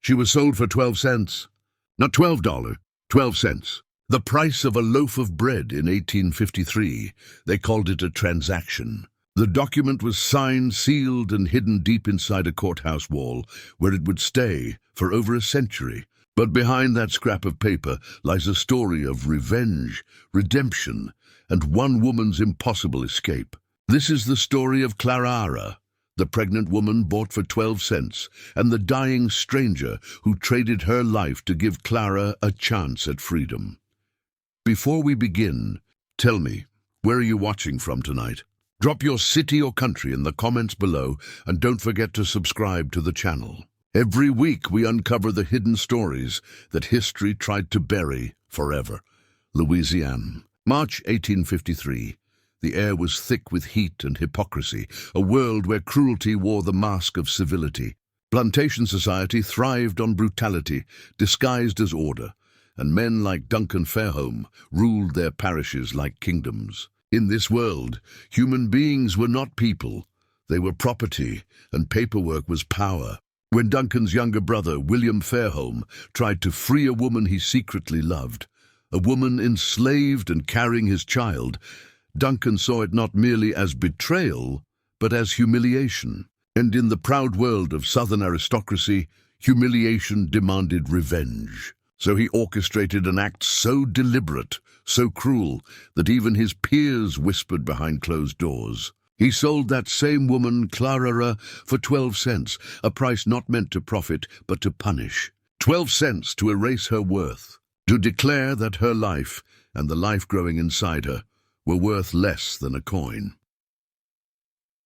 She was sold for 12 cents. Not $12, 12 cents. The price of a loaf of bread in 1853. They called it a transaction. The document was signed, sealed, and hidden deep inside a courthouse wall, where it would stay for over a century. But behind that scrap of paper lies a story of revenge, redemption, and one woman's impossible escape. This is the story of Clara, the pregnant woman bought for 12 cents, and the dying stranger who traded her life to give Clara a chance at freedom. Before we begin, tell me, where are you watching from tonight? Drop your city or country in the comments below, and don't forget to subscribe to the channel. Every week we uncover the hidden stories that history tried to bury forever. Louisiana, March 1853. The air was thick with heat and hypocrisy, a world where cruelty wore the mask of civility. Plantation society thrived on brutality, disguised as order, and men like Duncan Fairholme ruled their parishes like kingdoms. In this world, human beings were not people. They were property, and paperwork was power. When Duncan's younger brother, William Fairholme, tried to free a woman he secretly loved, a woman enslaved and carrying his child, Duncan saw it not merely as betrayal, but as humiliation. And in the proud world of Southern aristocracy, humiliation demanded revenge. So he orchestrated an act so deliberate, so cruel, that even his peers whispered behind closed doors. He sold that same woman, Clara, for 12 cents, a price not meant to profit, but to punish. 12 cents to erase her worth, to declare that her life, and the life growing inside her, were worth less than a coin.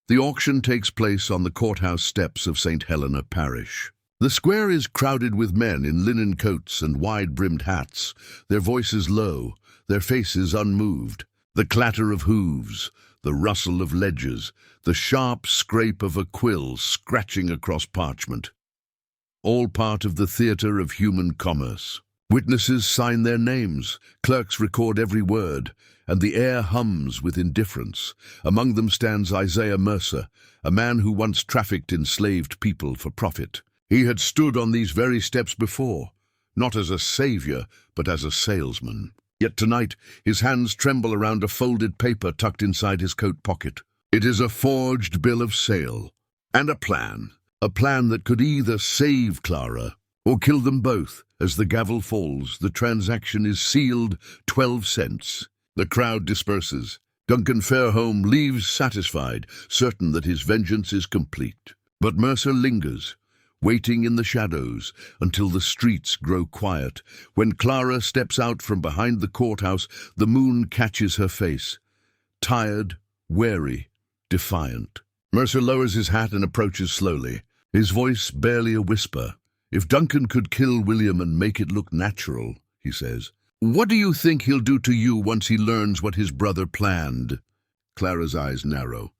The auction takes place on the courthouse steps of St. Helena Parish. The square is crowded with men in linen coats and wide-brimmed hats, their voices low, their faces unmoved. The clatter of hooves, the rustle of ledgers, the sharp scrape of a quill scratching across parchment. All part of the theatre of human commerce. Witnesses sign their names, clerks record every word, and the air hums with indifference. Among them stands Isaiah Mercer, a man who once trafficked enslaved people for profit. He had stood on these very steps before, not as a savior, but as a salesman. Yet tonight, his hands tremble around a folded paper tucked inside his coat pocket. It is a forged bill of sale, and a plan that could either save Clara or kill them both. As the gavel falls, the transaction is sealed, 12 cents. The crowd disperses. Duncan Fairholme leaves satisfied, certain that his vengeance is complete. But Mercer lingers, waiting in the shadows until the streets grow quiet. When Clara steps out from behind the courthouse, the moon catches her face. Tired, wary, defiant. Mercer lowers his hat and approaches slowly, his voice barely a whisper. "If Duncan could kill William and make it look natural," he says, "what do you think he'll do to you once he learns what his brother planned?" Clara's eyes narrow.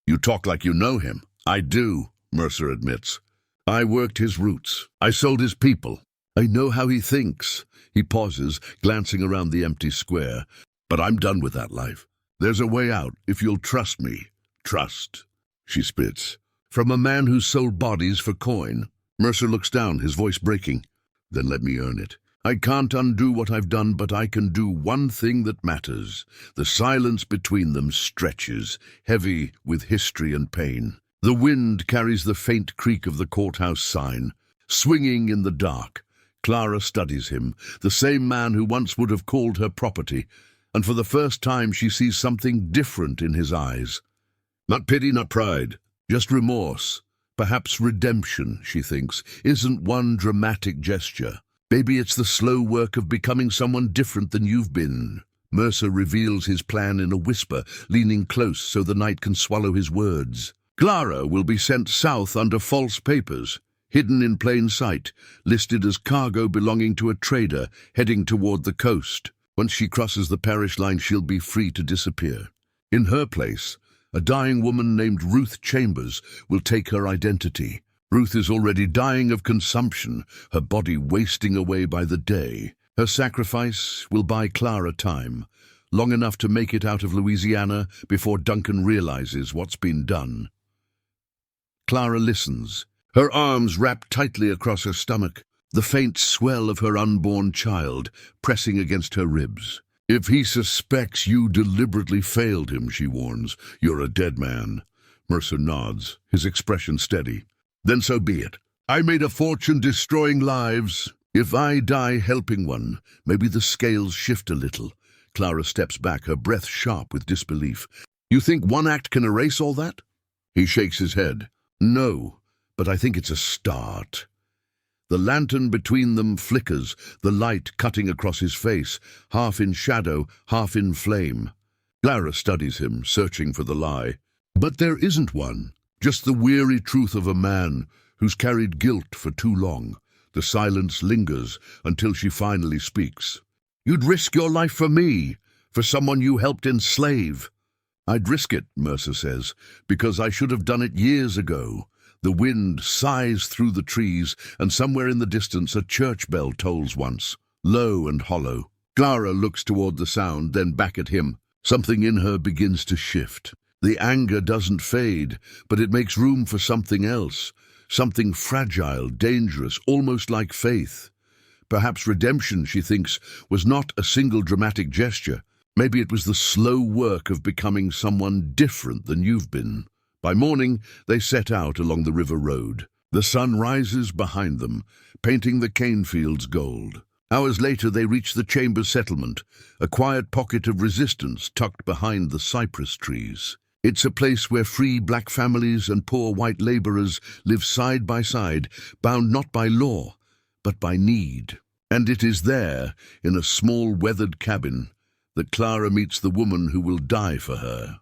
"You talk like you know him." "I do," Mercer admits. "I worked his roots. I sold his people. I know how he thinks." He pauses, glancing around the empty square. "But I'm done with that life. There's a way out, if you'll trust me." "Trust," she spits. "From a man who sold bodies for coin." Mercer looks down, his voice breaking. "Then let me earn it. I can't undo what I've done, but I can do one thing that matters." The silence between them stretches, heavy with history and pain. The wind carries the faint creak of the courthouse sign. Swinging in the dark, Clara studies him, the same man who once would have called her property, and for the first time she sees something different in his eyes. Not pity, not pride, just remorse. Perhaps redemption, she thinks, isn't one dramatic gesture. Maybe it's the slow work of becoming someone different than you've been. Mercer reveals his plan in a whisper, leaning close so the night can swallow his words. Clara will be sent south under false papers, hidden in plain sight, listed as cargo belonging to a trader heading toward the coast. Once she crosses the parish line, she'll be free to disappear. In her place, a dying woman named Ruth Chambers will take her identity. Ruth is already dying of consumption, her body wasting away by the day. Her sacrifice will buy Clara time, long enough to make it out of Louisiana before Duncan realizes what's been done. Clara listens, her arms wrapped tightly across her stomach, the faint swell of her unborn child pressing against her ribs. "If he suspects you deliberately failed him," she warns, "you're a dead man." Mercer nods, his expression steady. "Then so be it. I made a fortune destroying lives. If I die helping one, maybe the scales shift a little." Clara steps back, her breath sharp with disbelief. "You think one act can erase all that?" He shakes his head. "No, but I think it's a start." The lantern between them flickers, the light cutting across his face, half in shadow, half in flame. Clara studies him, searching for the lie. But there isn't one, just the weary truth of a man who's carried guilt for too long. The silence lingers until she finally speaks. "You'd risk your life for me, for someone you helped enslave." "I'd risk it," Mercer says, "because I should have done it years ago." The wind sighs through the trees, and somewhere in the distance a church bell tolls once, low and hollow. Clara looks toward the sound, then back at him. Something in her begins to shift. The anger doesn't fade, but it makes room for something else, something fragile, dangerous, almost like faith. Perhaps redemption, she thinks, was not a single dramatic gesture. Maybe it was the slow work of becoming someone different than you've been. By morning, they set out along the river road. The sun rises behind them, painting the cane fields gold. Hours later, they reach the Chambers settlement, a quiet pocket of resistance tucked behind the cypress trees. It's a place where free black families and poor white laborers live side by side, bound not by law, but by need. And it is there, in a small weathered cabin, that Clara meets the woman who will die for her.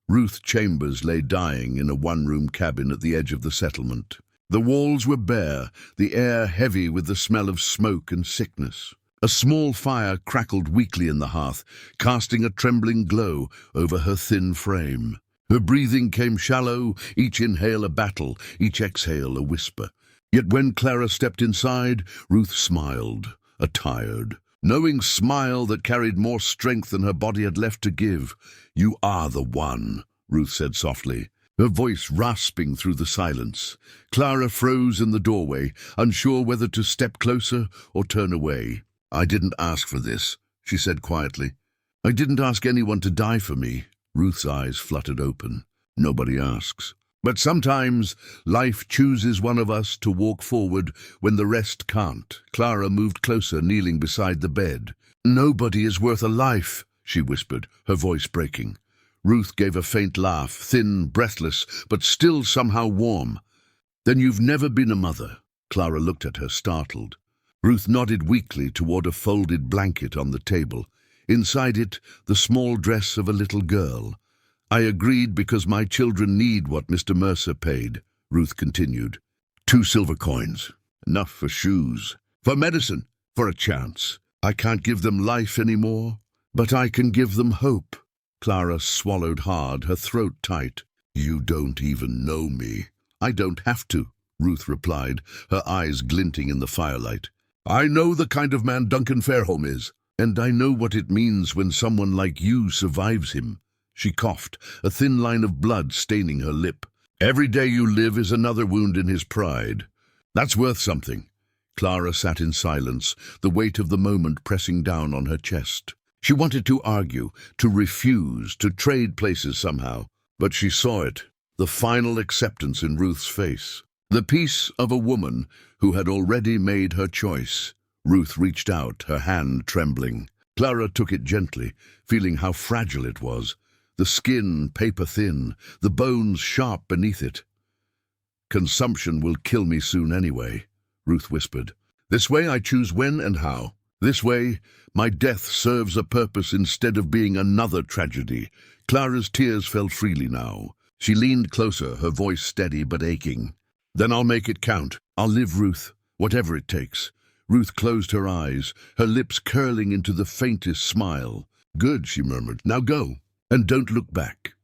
Ruth Chambers lay dying in a one-room cabin at the edge of the settlement. The walls were bare, the air heavy with the smell of smoke and sickness. A small fire crackled weakly in the hearth, casting a trembling glow over her thin frame. Her breathing came shallow, each inhale a battle, each exhale a whisper. Yet when Clara stepped inside, Ruth smiled, a tired, knowing smile that carried more strength than her body had left to give. "You are the one," Ruth said softly, her voice rasping through the silence. Clara froze in the doorway, unsure whether to step closer or turn away. "I didn't ask for this," she said quietly. "I didn't ask anyone to die for me." Ruth's eyes fluttered open. "Nobody asks. But sometimes life chooses one of us to walk forward when the rest can't." Clara moved closer, kneeling beside the bed. "Nobody is worth a life," she whispered, her voice breaking. Ruth gave a faint laugh, thin, breathless, but still somehow warm. "Then you've never been a mother?" Clara looked at her, startled. Ruth nodded weakly toward a folded blanket on the table. Inside it, the small dress of a little girl. "I agreed because my children need what Mr. Mercer paid," Ruth continued. 2 silver coins. Enough for shoes, for medicine, for a chance. I can't give them life anymore, but I can give them hope." Clara swallowed hard, her throat tight. "You don't even know me." "I don't have to," Ruth replied, her eyes glinting in the firelight. "I know the kind of man Duncan Fairholme is, and I know what it means when someone like you survives him." She coughed, a thin line of blood staining her lip. "Every day you live is another wound in his pride. That's worth something." Clara sat in silence, the weight of the moment pressing down on her chest. She wanted to argue, to refuse, to trade places somehow. But she saw it, the final acceptance in Ruth's face. The peace of a woman who had already made her choice. Ruth reached out, her hand trembling. Clara took it gently, feeling how fragile it was. The skin paper-thin, the bones sharp beneath it. "Consumption will kill me soon anyway," Ruth whispered. "This way I choose when and how. This way, my death serves a purpose instead of being another tragedy." Clara's tears fell freely now. She leaned closer, her voice steady but aching. "Then I'll make it count. I'll live, Ruth, whatever it takes." Ruth closed her eyes, her lips curling into the faintest smile. "Good," she murmured. "Now go. And don't look back."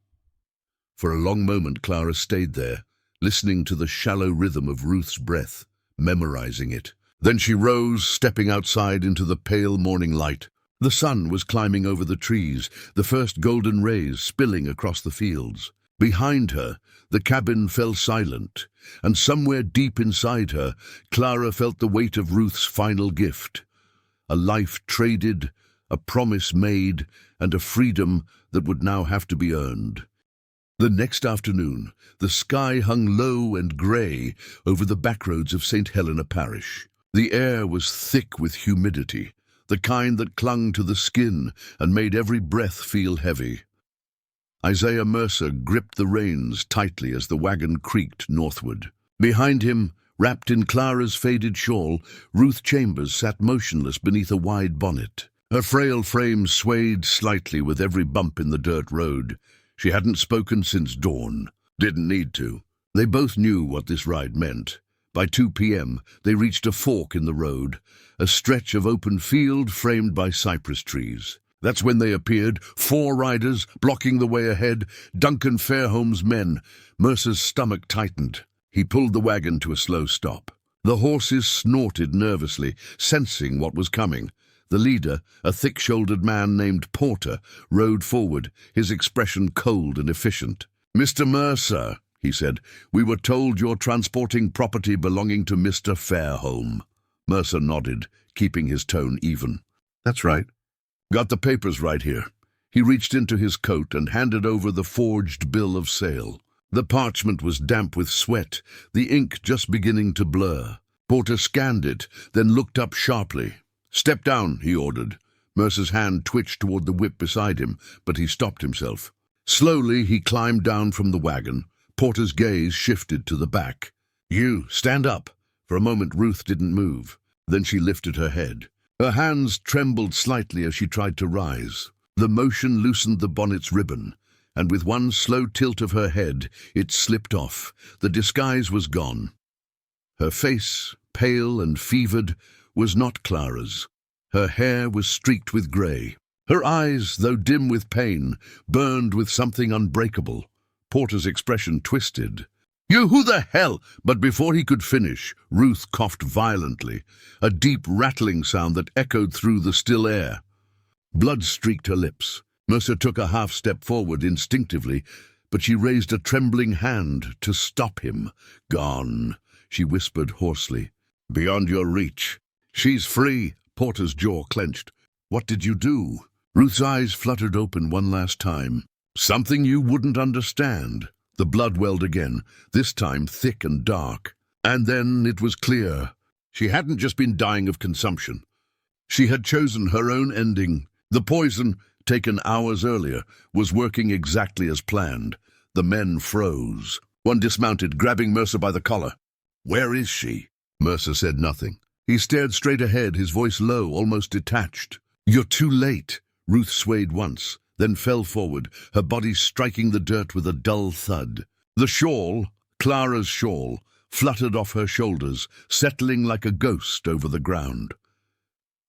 For a long moment Clara stayed there, listening to the shallow rhythm of Ruth's breath, memorizing it. Then she rose, stepping outside into the pale morning light. The sun was climbing over the trees, the first golden rays spilling across the fields. Behind her, the cabin fell silent, and somewhere deep inside her, Clara felt the weight of Ruth's final gift. A life traded, a promise made, and a freedom that would now have to be earned. The next afternoon, the sky hung low and grey over the backroads of St. Helena Parish. The air was thick with humidity, the kind that clung to the skin and made every breath feel heavy. Isaiah Mercer gripped the reins tightly as the wagon creaked northward. Behind him, wrapped in Clara's faded shawl, Ruth Chambers sat motionless beneath a wide bonnet. Her frail frame swayed slightly with every bump in the dirt road. She hadn't spoken since dawn. Didn't need to. They both knew what this ride meant. By 2 p.m., they reached a fork in the road, a stretch of open field framed by cypress trees. That's when they appeared, 4 riders blocking the way ahead, Duncan Fairholme's men. Mercer's stomach tightened. He pulled the wagon to a slow stop. The horses snorted nervously, sensing what was coming. The leader, a thick-shouldered man named Porter, rode forward, his expression cold and efficient. "Mr. Mercer," he said, "we were told you're transporting property belonging to Mr. Fairholme." Mercer nodded, keeping his tone even. "That's right. Got the papers right here." He reached into his coat and handed over the forged bill of sale. The parchment was damp with sweat, the ink just beginning to blur. Porter scanned it, then looked up sharply. "Step down," he ordered. Mercer's hand twitched toward the whip beside him, but he stopped himself. Slowly, he climbed down from the wagon. Porter's gaze shifted to the back. "You, stand up." For a moment, Ruth didn't move. Then she lifted her head. Her hands trembled slightly as she tried to rise. The motion loosened the bonnet's ribbon, and with one slow tilt of her head, it slipped off. The disguise was gone. Her face, pale and fevered, was not Clara's. Her hair was streaked with grey. Her eyes, though dim with pain, burned with something unbreakable. Porter's expression twisted. "You, who the hell?" But before he could finish, Ruth coughed violently, a deep rattling sound that echoed through the still air. Blood streaked her lips. Mercer took a half-step forward instinctively, but she raised a trembling hand to stop him. "Gone," she whispered hoarsely. "Beyond your reach." "She's free." Porter's jaw clenched. "What did you do?" Ruth's eyes fluttered open one last time. "Something you wouldn't understand." The blood welled again, this time thick and dark. And then it was clear. She hadn't just been dying of consumption. She had chosen her own ending. The poison, taken hours earlier, was working exactly as planned. The men froze. One dismounted, grabbing Mercer by the collar. "Where is she?" Mercer said nothing. He stared straight ahead, his voice low, almost detached. "You're too late." Ruth swayed once, then fell forward, her body striking the dirt with a dull thud. The shawl, Clara's shawl, fluttered off her shoulders, settling like a ghost over the ground.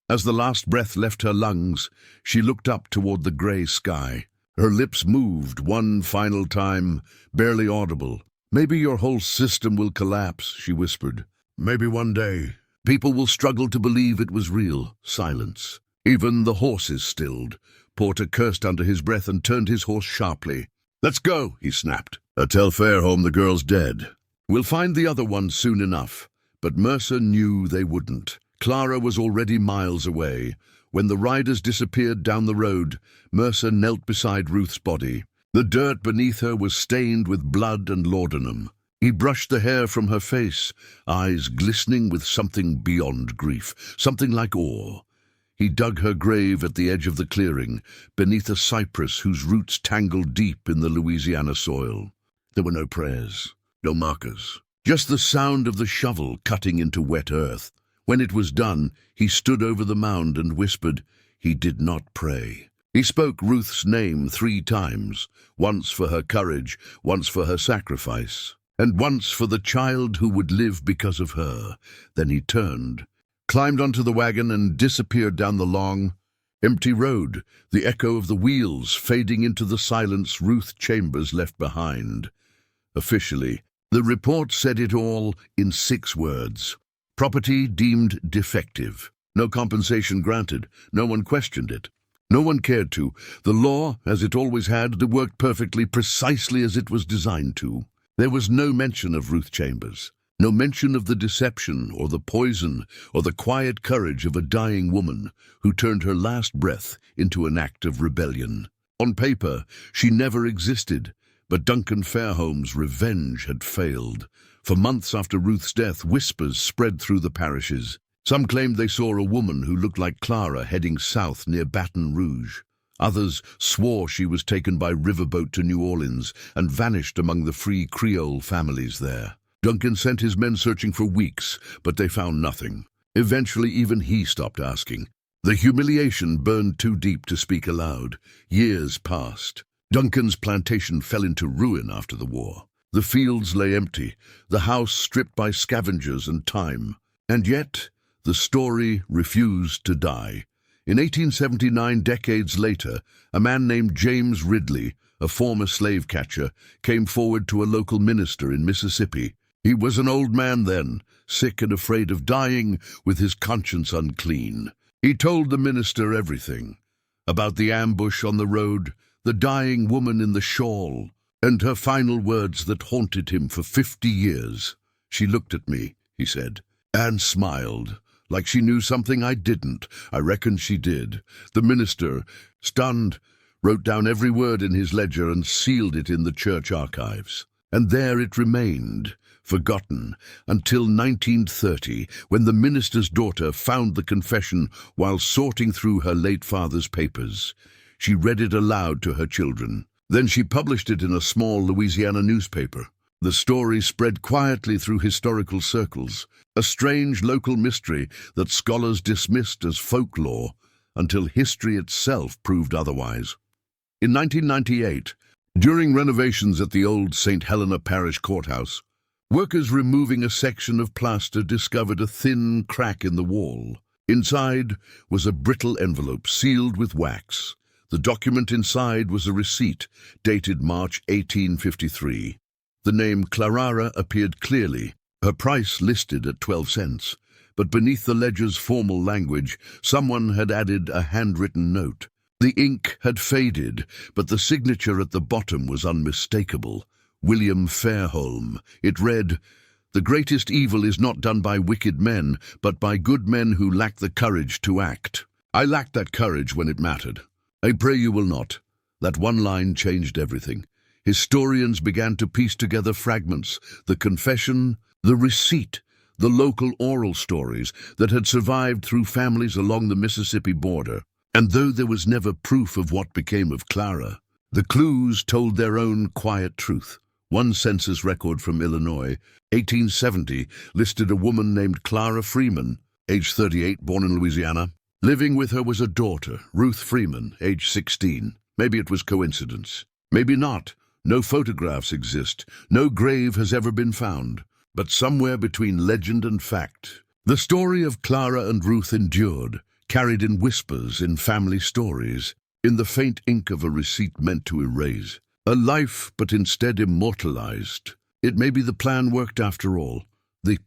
As the last breath left her lungs, she looked up toward the grey sky. Her lips moved one final time, barely audible. "Maybe your whole system will collapse," she whispered. "Maybe one day. People will struggle to believe it was real." Silence. Even the horses stilled. Porter cursed under his breath and turned his horse sharply. "Let's go," he snapped. "Tell Fairholme the girl's dead. We'll find the other one soon enough." But Mercer knew they wouldn't. Clara was already miles away. When the riders disappeared down the road, Mercer knelt beside Ruth's body. The dirt beneath her was stained with blood and laudanum. He brushed the hair from her face, eyes glistening with something beyond grief, something like awe. He dug her grave at the edge of the clearing, beneath a cypress whose roots tangled deep in the Louisiana soil. There were no prayers, no markers, just the sound of the shovel cutting into wet earth. When it was done, he stood over the mound and whispered. He did not pray. He spoke Ruth's name 3 times, once for her courage, once for her sacrifice, and once for the child who would live because of her. Then he turned, climbed onto the wagon and disappeared down the long, empty road, the echo of the wheels fading into the silence Ruth Chambers left behind. Officially, the report said it all in 6 words. Property deemed defective. No compensation granted. No one questioned it. No one cared to. The law, as it always had, worked perfectly, precisely as it was designed to. There was no mention of Ruth Chambers. No mention of the deception or the poison or the quiet courage of a dying woman who turned her last breath into an act of rebellion. On paper, she never existed, but Duncan Fairholme's revenge had failed. For months after Ruth's death, whispers spread through the parishes. Some claimed they saw a woman who looked like Clara heading south near Baton Rouge. Others swore she was taken by riverboat to New Orleans and vanished among the free Creole families there. Duncan sent his men searching for weeks, but they found nothing. Eventually, even he stopped asking. The humiliation burned too deep to speak aloud. Years passed. Duncan's plantation fell into ruin after the war. The fields lay empty, the house stripped by scavengers and time. And yet, the story refused to die. In 1879, decades later, a man named James Ridley, a former slave catcher, came forward to a local minister in Mississippi. He was an old man then, sick and afraid of dying, with his conscience unclean. He told the minister everything, about the ambush on the road, the dying woman in the shawl, and her final words that haunted him for 50 years. She looked at me, he said, and smiled, like she knew something I didn't. I reckon she did. The minister, stunned, wrote down every word in his ledger and sealed it in the church archives. And there it remained, forgotten, until 1930, when the minister's daughter found the confession while sorting through her late father's papers. She read it aloud to her children. Then she published it in a small Louisiana newspaper. The story spread quietly through historical circles, a strange local mystery that scholars dismissed as folklore until history itself proved otherwise. In 1998, during renovations at the old St. Helena Parish Courthouse, workers removing a section of plaster discovered a thin crack in the wall. Inside was a brittle envelope sealed with wax. The document inside was a receipt dated March 1853. The name Clara appeared clearly, her price listed at 12 cents. But beneath the ledger's formal language, someone had added a handwritten note. The ink had faded, but the signature at the bottom was unmistakable. William Fairholme. It read, "The greatest evil is not done by wicked men, but by good men who lack the courage to act." I lacked that courage when it mattered. I pray you will not. That one line changed everything. Historians began to piece together fragments, the confession, the receipt, the local oral stories that had survived through families along the Mississippi border. And though there was never proof of what became of Clara, the clues told their own quiet truth. One census record from Illinois, 1870, listed a woman named Clara Freeman, age 38, born in Louisiana. Living with her was a daughter, Ruth Freeman, age 16. Maybe it was coincidence. Maybe not. No photographs exist. No grave has ever been found. But somewhere between legend and fact, the story of Clara and Ruth endured, carried in whispers in family stories, in the faint ink of a receipt meant to erase. A life, but instead immortalized. It may be the plan worked after all. The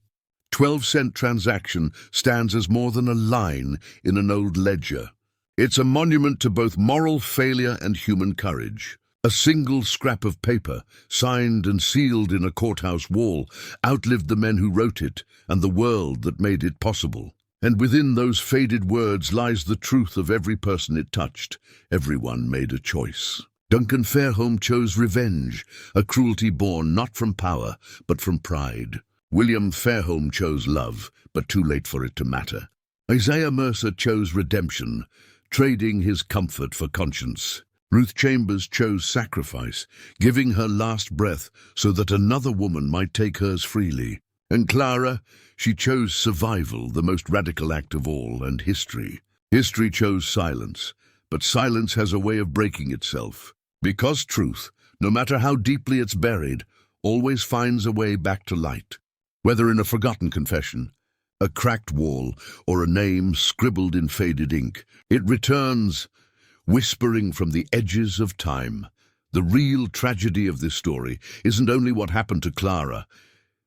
12-cent transaction stands as more than a line in an old ledger. It's a monument to both moral failure and human courage. A single scrap of paper, signed and sealed in a courthouse wall, outlived the men who wrote it and the world that made it possible. And within those faded words lies the truth of every person it touched. Everyone made a choice. Duncan Fairholme chose revenge, a cruelty born not from power, but from pride. William Fairholme chose love, but too late for it to matter. Isaiah Mercer chose redemption, trading his comfort for conscience. Ruth Chambers chose sacrifice, giving her last breath so that another woman might take hers freely. And Clara, she chose survival, the most radical act of all, and history. History chose silence, but silence has a way of breaking itself. Because truth, no matter how deeply it's buried, always finds a way back to light. Whether in a forgotten confession, a cracked wall, or a name scribbled in faded ink, it returns, whispering from the edges of time. The real tragedy of this story isn't only what happened to Clara,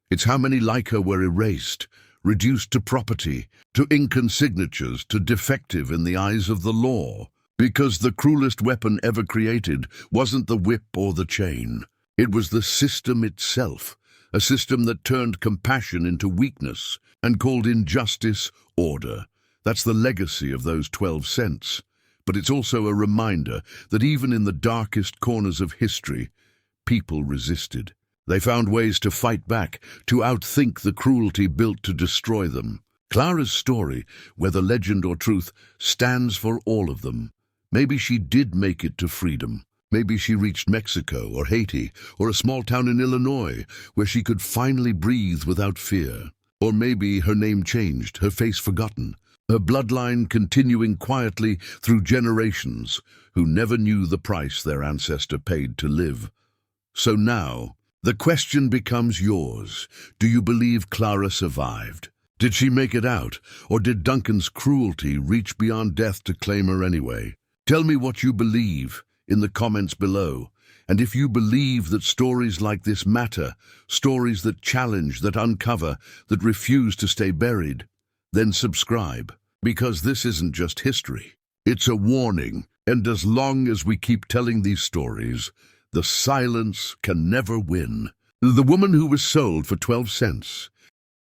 it's how many like her were erased, reduced to property, to ink and signatures, to defective in the eyes of the law. Because the cruelest weapon ever created wasn't the whip or the chain. It was the system itself, a system that turned compassion into weakness and called injustice order. That's the legacy of those 12 cents. But it's also a reminder that even in the darkest corners of history, people resisted. They found ways to fight back, to outthink the cruelty built to destroy them. Clara's story, whether legend or truth, stands for all of them. Maybe she did make it to freedom. Maybe she reached Mexico or Haiti or a small town in Illinois where she could finally breathe without fear. Or maybe her name changed, her face forgotten, her bloodline continuing quietly through generations who never knew the price their ancestor paid to live. So now, the question becomes yours. Do you believe Clara survived? Did she make it out, or did Duncan's cruelty reach beyond death to claim her anyway? Tell me what you believe in the comments below. And if you believe that stories like this matter, stories that challenge, that uncover, that refuse to stay buried, then subscribe. Because this isn't just history. It's a warning. And as long as we keep telling these stories, the silence can never win. The woman who was sold for 12 cents.